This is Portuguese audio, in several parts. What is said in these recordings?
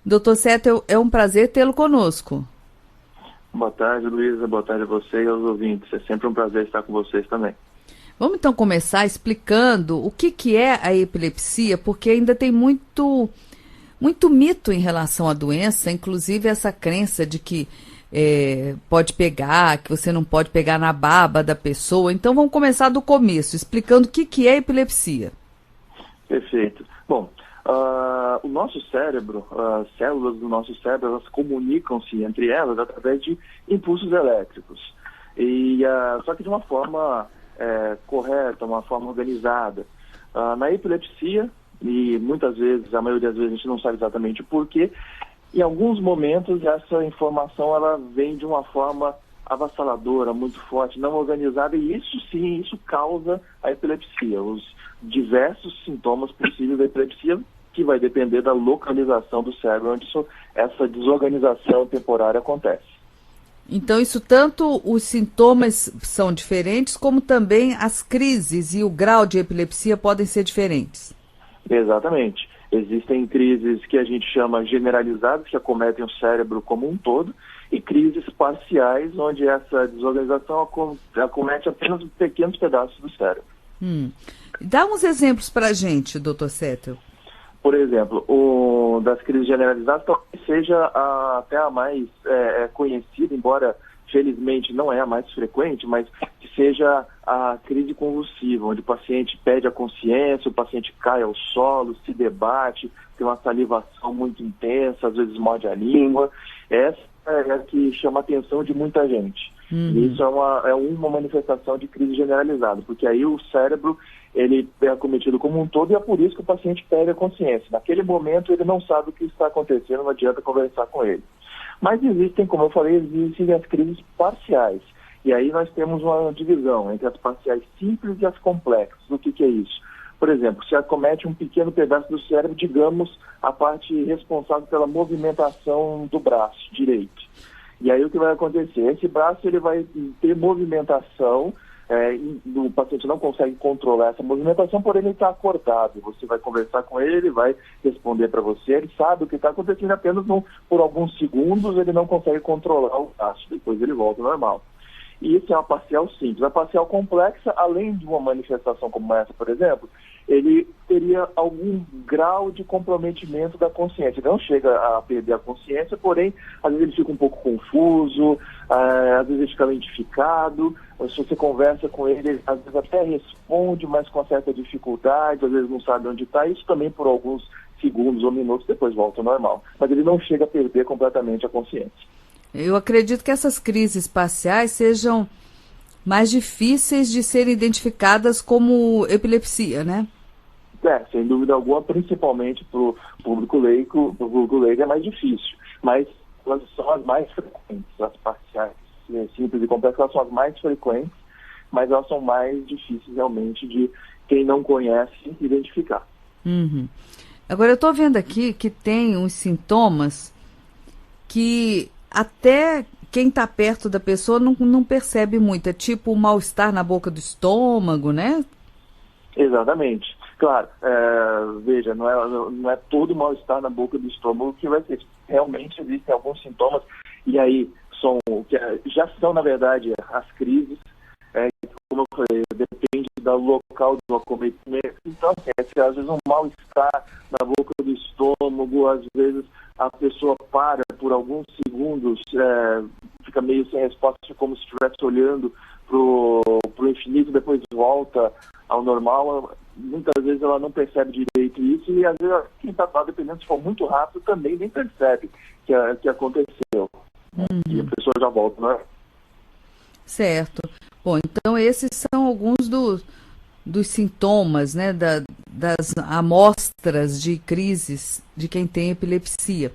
Doutor Cétel, é um prazer tê-lo conosco. Boa tarde, Luísa. Boa tarde a você e aos ouvintes. É sempre um prazer estar com vocês também. Vamos então começar explicando o que é a epilepsia, porque ainda tem muito mito em relação à doença, inclusive essa crença de que pode pegar, que você não pode pegar na baba da pessoa. Então vamos começar do começo, explicando o que é epilepsia. Perfeito. Bom, o nosso cérebro, as células do nosso cérebro, elas comunicam-se entre elas através de impulsos elétricos. Só que de uma forma correta, uma forma organizada. Na epilepsia, e muitas vezes, a maioria das vezes a gente não sabe exatamente o porquê, em alguns momentos essa informação ela vem de uma forma avassaladora, muito forte, não organizada, e isso sim, isso causa a epilepsia, os diversos sintomas possíveis da epilepsia, que vai depender da localização do cérebro onde essa desorganização temporária acontece. Então, isso tanto os sintomas são diferentes, como também as crises e o grau de epilepsia podem ser diferentes. Exatamente. Existem crises que a gente chama generalizadas, que acometem o cérebro como um todo, e crises parciais, onde essa desorganização acomete apenas pequenos pedaços do cérebro. Dá uns exemplos para a gente, doutor Cétel. Por exemplo, das crises generalizadas talvez seja até a mais conhecida, embora felizmente não é a mais frequente, mas que seja a crise convulsiva, onde o paciente perde a consciência, o paciente cai ao solo, se debate, tem uma salivação muito intensa, às vezes morde a língua. Essa é a que chama a atenção de muita gente. E isso é uma manifestação de crise generalizada, porque aí o cérebro ele é acometido como um todo e é por isso que o paciente perde a consciência. Naquele momento ele não sabe o que está acontecendo, não adianta conversar com ele. Mas existem, como eu falei, existem as crises parciais. E aí nós temos uma divisão entre as parciais simples e as complexas. O que é isso? Por exemplo, se acomete um pequeno pedaço do cérebro, digamos, a parte responsável pela movimentação do braço direito. E aí o que vai acontecer? Esse braço ele vai ter movimentação, o paciente não consegue controlar essa movimentação, porém ele está acordado. Você vai conversar com ele, ele vai responder para você, ele sabe o que está acontecendo, apenas por alguns segundos ele não consegue controlar o braço, depois ele volta ao normal. E isso é uma parcial simples. A parcial complexa, além de uma manifestação como essa, por exemplo, ele teria algum grau de comprometimento da consciência. Ele não chega a perder a consciência, porém, às vezes ele fica um pouco confuso, às vezes ele fica lentificado. Se você conversa com ele, ele às vezes até responde, mas com certa dificuldade, às vezes não sabe onde está. Isso também por alguns segundos ou minutos, depois volta ao normal. Mas ele não chega a perder completamente a consciência. Eu acredito que essas crises parciais sejam mais difíceis de serem identificadas como epilepsia, né? Sem dúvida alguma, principalmente para o público leigo é mais difícil. Mas elas são as mais frequentes, as parciais simples e complexas, elas são as mais frequentes, mas elas são mais difíceis realmente de quem não conhece identificar. Agora, eu estou vendo aqui que tem uns sintomas que até quem está perto da pessoa não percebe muito. É tipo o mal-estar na boca do estômago, né? Exatamente. Claro, veja, não é todo mal-estar na boca do estômago que vai ser. Realmente existem alguns sintomas, e aí já são, na verdade, as crises, como eu falei, depende do local do acometimento. Então, às vezes um mal-estar na boca do estômago, às vezes a pessoa para por alguns segundos, fica meio sem resposta, como se estivesse olhando para o infinito, depois volta ao normal. Muitas vezes ela não percebe direito isso, e às vezes quem está lá, dependendo se for muito rápido, também nem percebe que aconteceu. E a pessoa já volta, não é? Certo. Bom, então esses são alguns dos sintomas, né, das amostras de crises de quem tem epilepsia.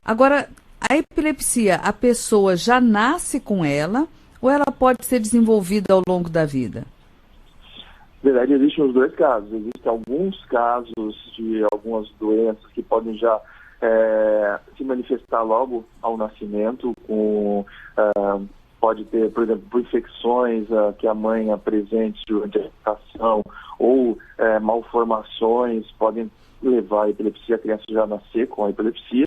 Agora, a epilepsia, a pessoa já nasce com ela ou ela pode ser desenvolvida ao longo da vida? Na verdade, existem os dois casos. Existem alguns casos de algumas doenças que podem já se manifestar logo ao nascimento, pode ter, por exemplo, por infecções que a mãe apresente durante a gestação, ou malformações podem levar a epilepsia, a criança já nascer com a epilepsia,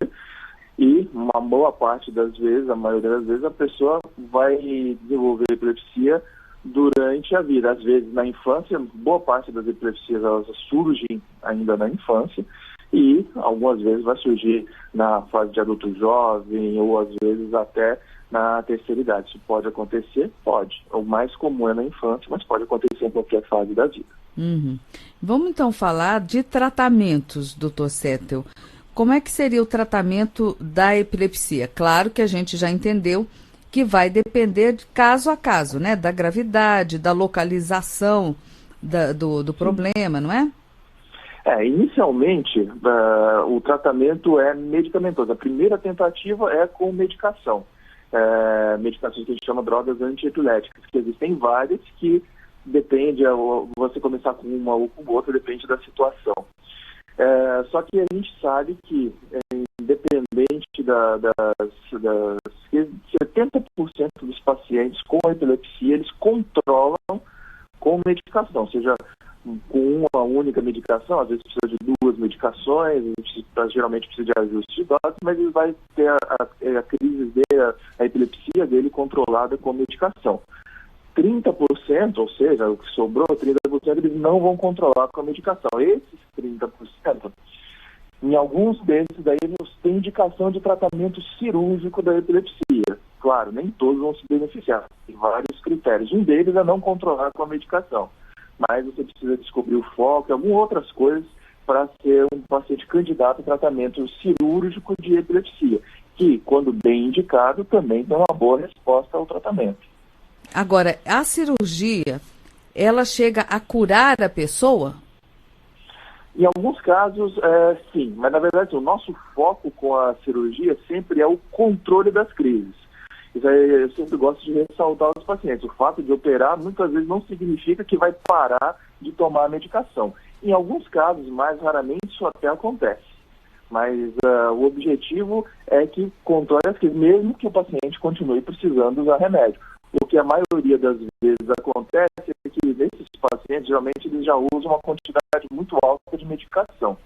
e uma boa parte das vezes, a maioria das vezes, a pessoa vai desenvolver epilepsia durante a vida. Às vezes na infância, boa parte das epilepsias elas surgem ainda na infância, e algumas vezes vai surgir na fase de adulto jovem, ou às vezes até na terceira idade. Isso pode acontecer? Pode. O mais comum é na infância, mas pode acontecer em qualquer fase da vida. Uhum. Vamos então falar de tratamentos, doutor Settel. Como é que seria o tratamento da epilepsia? Claro que a gente já entendeu que vai depender de caso a caso, né? Da gravidade, da localização do problema, não é? Inicialmente, o tratamento é medicamentoso. A primeira tentativa é com medicação. Medicações que a gente chama de drogas antiepiléticas, que existem várias que depende, você começar com uma ou com outra, depende da situação. Só que a gente sabe que, independente das 70% dos pacientes com epilepsia, eles controlam com medicação, seja com uma única medicação, às vezes precisa de 2 medicações, geralmente precisa de ajuste de dose, mas ele vai ter a crise dele, a epilepsia dele controlada com medicação. 30%, ou seja, o que sobrou, 30%, eles não vão controlar com a medicação. Esses 30%, em alguns desses daí, eles têm indicação de tratamento cirúrgico da epilepsia. Claro, nem todos vão se beneficiar. Tem vários critérios. Um deles é não controlar com a medicação. Mas você precisa descobrir o foco e algumas outras coisas para ser um paciente candidato a tratamento cirúrgico de epilepsia, que, quando bem indicado, também tem uma boa resposta ao tratamento. Agora, a cirurgia, ela chega a curar a pessoa? Em alguns casos, sim. Mas, na verdade, o nosso foco com a cirurgia sempre é o controle das crises. Isso aí eu sempre gosto de ressaltar aos pacientes. O fato de operar, muitas vezes, não significa que vai parar de tomar a medicação. Em alguns casos, mais raramente, isso até acontece. Mas o objetivo é que controle as crises, mesmo que o paciente continue precisando usar remédio. O que a maioria das vezes acontece é que nesses pacientes, geralmente, eles já usam uma quantidade muito alta de medicação.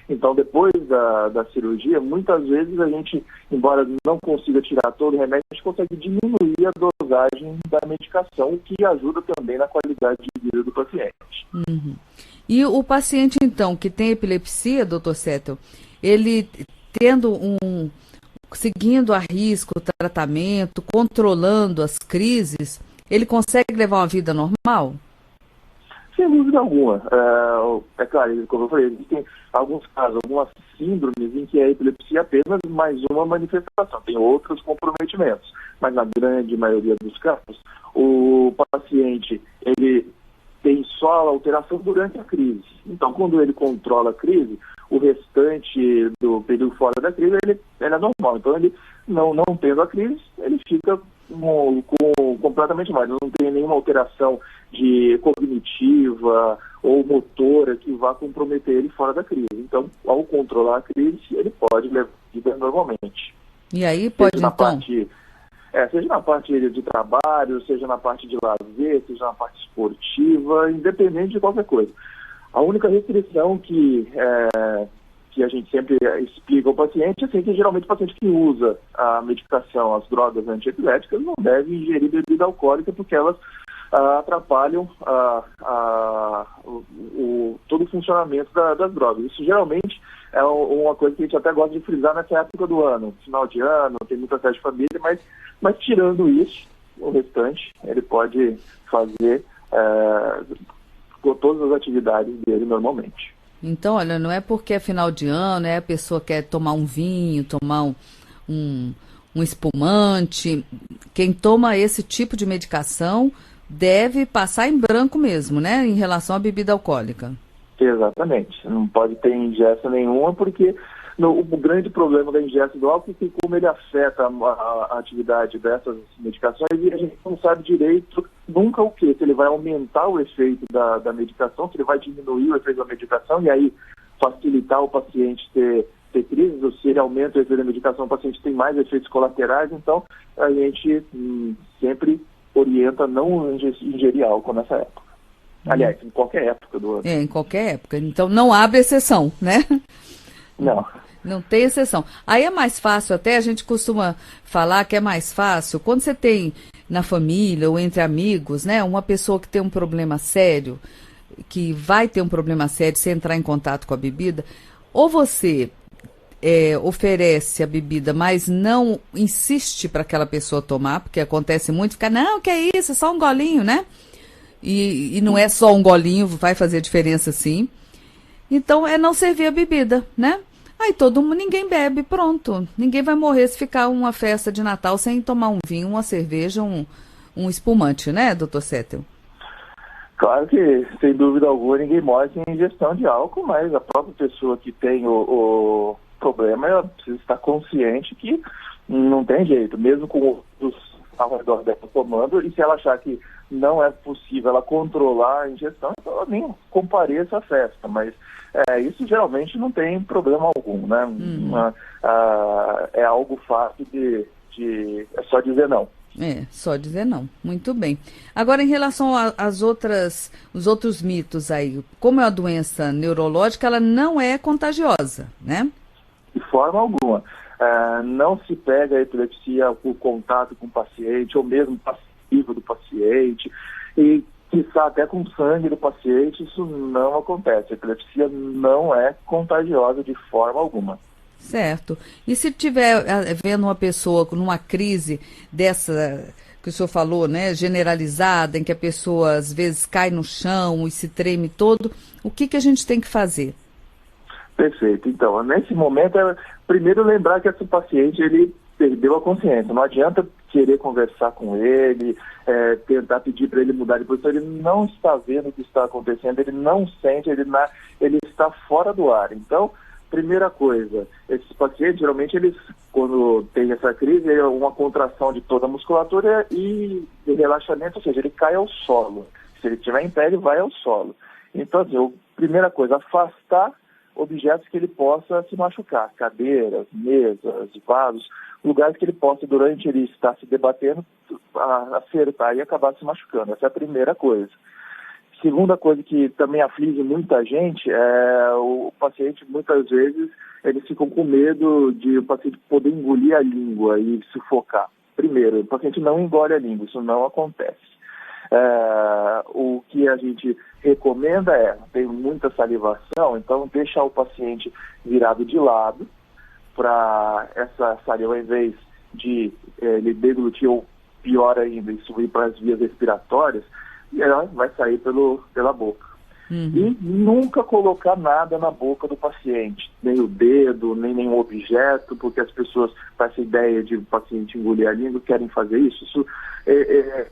Então, depois da cirurgia, muitas vezes a gente, embora não consiga tirar todo o remédio, a gente consegue diminuir a dosagem da medicação, o que ajuda também na qualidade de vida do paciente. Uhum. E o paciente, então, que tem epilepsia, doutor Settel, ele seguindo a risco o tratamento, controlando as crises, ele consegue levar uma vida normal? Sem dúvida alguma. É claro, como eu falei, existem alguns casos, algumas síndromes em que a epilepsia é apenas mais uma manifestação, tem outros comprometimentos, mas na grande maioria dos casos, o paciente, ele tem só a alteração durante a crise. Então, quando ele controla a crise, o restante do período fora da crise, ele é normal. Então, ele não tendo a crise, ele fica completamente mais. Não tem nenhuma alteração cognitiva ou motora que vá comprometer ele fora da crise. Então, ao controlar a crise, ele pode levar a vida normalmente. E aí pode, então... seja na parte de trabalho, seja na parte de lazer, seja na parte esportiva, independente de qualquer coisa. A única restrição que a gente sempre explica ao paciente é que geralmente o paciente que usa a medicação, as drogas antiepiléticas, não deve ingerir bebida alcoólica porque elas atrapalham todo o funcionamento das drogas. Isso geralmente é uma coisa que a gente até gosta de frisar nessa época do ano. Final de ano, tem muita festa de família, mas tirando isso, o restante, ele pode fazer todas as atividades dele normalmente. Então, olha, não é porque é final de ano, a pessoa quer tomar um vinho, tomar um espumante. Quem toma esse tipo de medicação deve passar em branco mesmo, né, em relação à bebida alcoólica. Exatamente. Não pode ter ingesta nenhuma, porque o grande problema da ingesta do álcool é que como ele afeta a atividade dessas medicações, e a gente não sabe direito nunca se ele vai aumentar o efeito da medicação, se ele vai diminuir o efeito da medicação e aí facilitar o paciente ter crises, ou se ele aumenta o efeito da medicação, o paciente tem mais efeitos colaterais. Então a gente sempre orienta a não ingerir álcool nessa época. Aliás, em qualquer época do ano. Em qualquer época. Então não abre exceção, né? Não. Não tem exceção. Aí é mais fácil, até a gente costuma falar que é mais fácil quando você tem na família ou entre amigos, né, uma pessoa que tem um problema sério, que vai ter um problema sério se entrar em contato com a bebida, ou você oferece a bebida, mas não insiste para aquela pessoa tomar, porque acontece muito, fica, não, que é isso, é só um golinho, né? E não é só um golinho, vai fazer diferença sim. Então é não servir a bebida, né? Aí ninguém bebe, pronto. Ninguém vai morrer se ficar uma festa de Natal sem tomar um vinho, uma cerveja, um espumante, né, doutor Settel? Claro que, sem dúvida alguma, ninguém morre sem ingestão de álcool, mas a própria pessoa que tem o problema, ela precisa estar consciente que não tem jeito, mesmo com os ao redor dela tomando, e se ela achar que não é possível ela controlar a ingestão, então ela nem compareça à festa, mas isso geralmente não tem problema algum, né? É algo fácil é só dizer não. Só dizer não. Muito bem. Agora, em relação os outros mitos aí, como é uma doença neurológica, ela não é contagiosa, né? De forma alguma. Não se pega a epilepsia por contato com o paciente, ou mesmo passivo do paciente, e quiçá até com sangue do paciente, isso não acontece. A epilepsia não é contagiosa de forma alguma. Certo. E se tiver vendo uma pessoa numa crise dessa que o senhor falou, né, generalizada, em que a pessoa às vezes cai no chão e se treme todo, o que a gente tem que fazer? Perfeito. Então, nesse momento, primeiro lembrar que esse paciente, ele perdeu a consciência. Não adianta querer conversar com ele, tentar pedir para ele mudar de posição. Ele não está vendo o que está acontecendo, ele não sente, ele está fora do ar. Então, primeira coisa, esses pacientes, geralmente, eles, quando tem essa crise, é uma contração de toda a musculatura e de relaxamento, ou seja, ele cai ao solo. Se ele estiver em pé, ele vai ao solo. Então, assim, primeira coisa, afastar objetos que ele possa se machucar, cadeiras, mesas, vasos, lugares que ele possa, durante ele estar se debatendo, acertar e acabar se machucando. Essa é a primeira coisa. Segunda coisa que também aflige muita gente é o paciente, muitas vezes, eles ficam com medo de o paciente poder engolir a língua e sufocar. Primeiro, o paciente não engole a língua, isso não acontece. O que a gente recomenda tem muita salivação, então deixar o paciente virado de lado para essa saliva, ao invés de ele deglutir ou pior ainda, e subir para as vias respiratórias, e ela vai sair pela boca. E nunca colocar nada na boca do paciente, nem o dedo, nem nenhum objeto, porque as pessoas, com essa ideia de o paciente engolir a língua, querem fazer isso.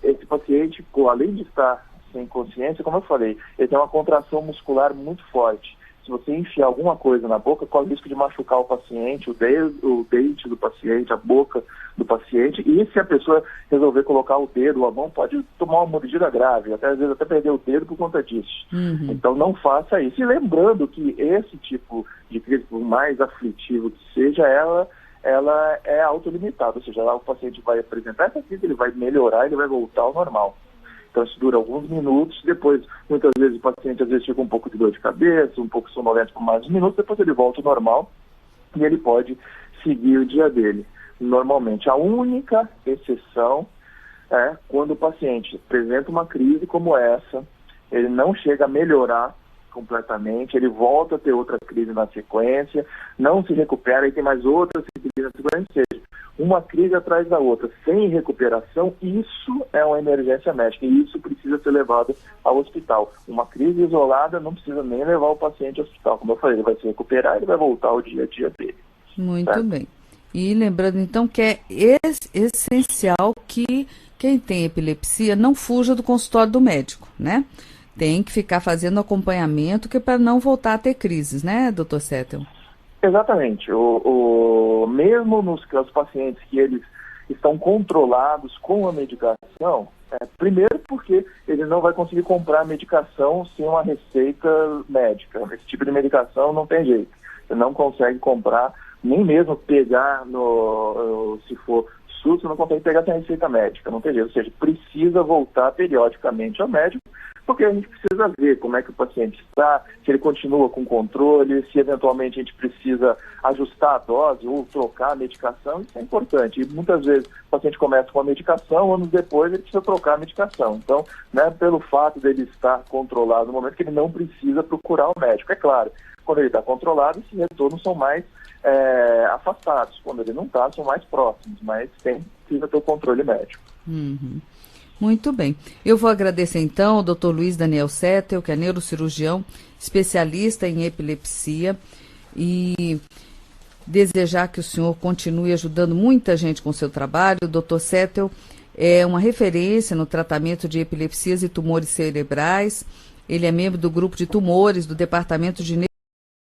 Esse paciente, além de estar sem consciência, como eu falei, ele tem uma contração muscular muito forte. Se você enfiar alguma coisa na boca, corre o risco de machucar o paciente, o dente do paciente, a boca do paciente. E se a pessoa resolver colocar o dedo ou a mão, pode tomar uma mordida grave, às vezes até perder o dedo por conta disso. Então não faça isso. E lembrando que esse tipo de crise, por mais aflitivo que seja, ela é autolimitada. Ou seja, lá o paciente vai apresentar essa crise, ele vai melhorar, ele vai voltar ao normal. Então isso dura alguns minutos, depois muitas vezes o paciente às vezes fica um pouco de dor de cabeça, um pouco sonolento por mais minutos, depois ele volta ao normal e ele pode seguir o dia dele normalmente. A única exceção é quando o paciente apresenta uma crise como essa, ele não chega a melhorar completamente, ele volta a ter outra crise na sequência, não se recupera e tem mais outra crise na sequência, ou seja, uma crise atrás da outra, sem recuperação, isso é uma emergência médica e isso precisa ser levado ao hospital. Uma crise isolada não precisa nem levar o paciente ao hospital. Como eu falei, ele vai se recuperar e ele vai voltar ao dia a dia dele. Muito bem. E lembrando então que é essencial que quem tem epilepsia não fuja do consultório do médico, né? Tem que ficar fazendo acompanhamento que é para não voltar a ter crises, né, doutor Settel? Exatamente. Mesmo nos pacientes que eles estão controlados com a medicação, primeiro porque ele não vai conseguir comprar a medicação sem uma receita médica. Esse tipo de medicação não tem jeito. Você não consegue comprar, nem mesmo pegar se for SUS, você não consegue pegar sem receita médica, não tem jeito. Ou seja, precisa voltar periodicamente ao médico porque a gente precisa ver como é que o paciente está, se ele continua com controle, se eventualmente a gente precisa ajustar a dose ou trocar a medicação, isso é importante. E muitas vezes o paciente começa com a medicação, anos depois ele precisa trocar a medicação. Então, né, pelo fato dele estar controlado no momento que ele não precisa procurar o médico. É claro, quando ele está controlado, esses retornos são mais afastados. Quando ele não está, são mais próximos, mas precisa ter o controle médico. Uhum. Muito bem. Eu vou agradecer então ao Dr. Luiz Daniel Settel, que é neurocirurgião, especialista em epilepsia, e desejar que o senhor continue ajudando muita gente com o seu trabalho. O Dr. Settel é uma referência no tratamento de epilepsias e tumores cerebrais. Ele é membro do grupo de tumores do Departamento de